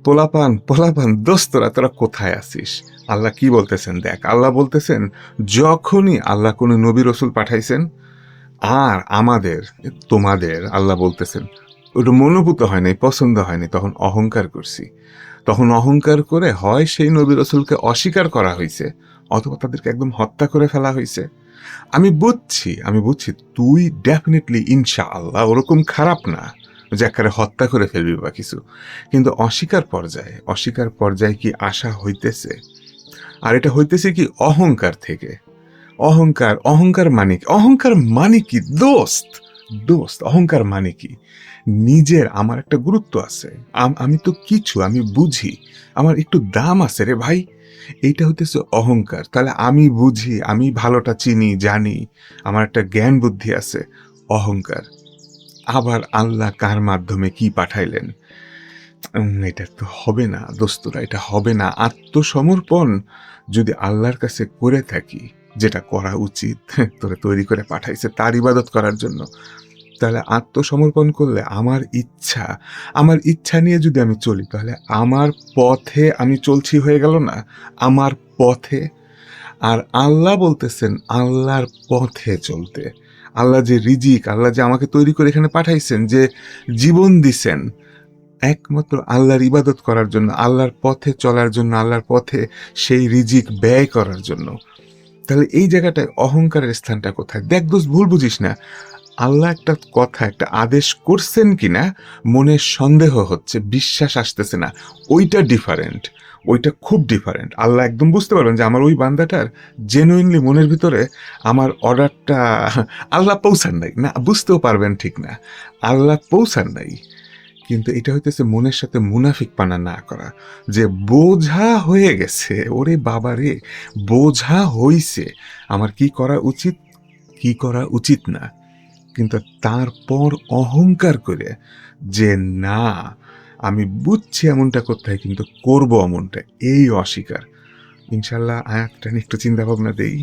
পোলাপান পোলাপান দোস্তরা তোরা কোথায় আছিস? আল্লাহ কি বলতেছেন দেখ, আল্লাহ বলতেছেন যখনই আল্লাহ কোনো নবী রসুল পাঠাইছেন আর আমাদের তোমাদের আল্লাহ বলতেছেন ওটা মনোভূত হয় নাই, পছন্দ হয়নি, তখন অহংকার করছি। তখন অহংকার করে হয় সেই নবী রসুলকে অস্বীকার করা হয়েছে অথবা তাদেরকে একদম হত্যা করে ফেলা হয়েছে। আমি বুঝছি তুই ডেফিনেটলি ইনশাআল্লাহ ওরকম খারাপ না যে একেবারে হত্যা করে ফেলবি বা কিছু, কিন্তু অস্বীকার পর্যায়ে কি আশা হইতেছে? আর এটা হইতেছে কি অহংকার থেকে। অহংকার মানে কি দোস্ত? অহংকার মানে কি? নিজের আমার একটা গুরুত্ব আছে, আমি তো কিছু, আমি বুঝি, আমার একটু দাম আছে রে ভাই, এইটা হইতেছে অহংকার। তাহলে আমি বুঝি, আমি ভালোটা চিনি জানি, আমার একটা জ্ঞান বুদ্ধি আছে, অহংকার। আবার আল্লাহ কার মাধ্যমে কি পাঠাইলেন, এটা তো হবে না দোস্তরা, এটা হবে না। আত্মসমর্পণ যদি আল্লাহর কাছে করে থাকি, যেটা করা উচিত, তোরে তৈরি করে পাঠাইছে তার ইবাদত করার জন্য, তাহলে আত্মসমর্পণ করলে আমার ইচ্ছা নিয়ে যদি আমি চলি, তাহলে আমার পথে আমি চলছি হয়ে গেল না? আমার পথে। আর আল্লাহ বলতেছেন আল্লাহর পথে চলতে। আল্লাহ যে রিজিক, আল্লাহ যে আমাকে তৈরি করে এখানে পাঠাইছেন, যে জীবন দিছেন একমাত্র আল্লাহর ইবাদত করার জন্য, আল্লাহর পথে চলার জন্য, আল্লাহর পথে সেই রিজিক ব্যয় করার জন্য। তাহলে এই জায়গাটায় অহংকারের স্থানটা কোথায়? দেখ দোস্ত, ভুল বুঝিস না। আল্লাহ একটা কথা, একটা আদেশ করছেন কিনা মনে সন্দেহ হচ্ছে, বিশ্বাস আসতেছে না, ওইটা ডিফারেন্ট, ওইটা খুব ডিফারেন্ট। আল্লাহ একদম বুঝতে পারবেন যে আমার ওই বান্দাটার জেনুইনলি মনের ভিতরে আমার অর্ডারটা আল্লাহ পৌঁছান নাই, না বুঝতেও পারবেন ঠিক না, আল্লাহ পৌঁছান নাই। কিন্তু এটা হইতেছে মনের সাথে মুনাফিক পানা না করা, যে বোঝা হয়ে গেছে, ওরে বাবা রে, বোঝা হইছে আমার কি করা উচিত, কি করা উচিত না, কিন্তু তারপর অহংকার করে যে না আমি বুঝছি এমনটা করতে হয় কিন্তু করবো এমনটা, এই অস্বীকার। ইনশাল্লাহ আয়াতটা নিয়ে একটু চিন্তা ভাবনা দেই।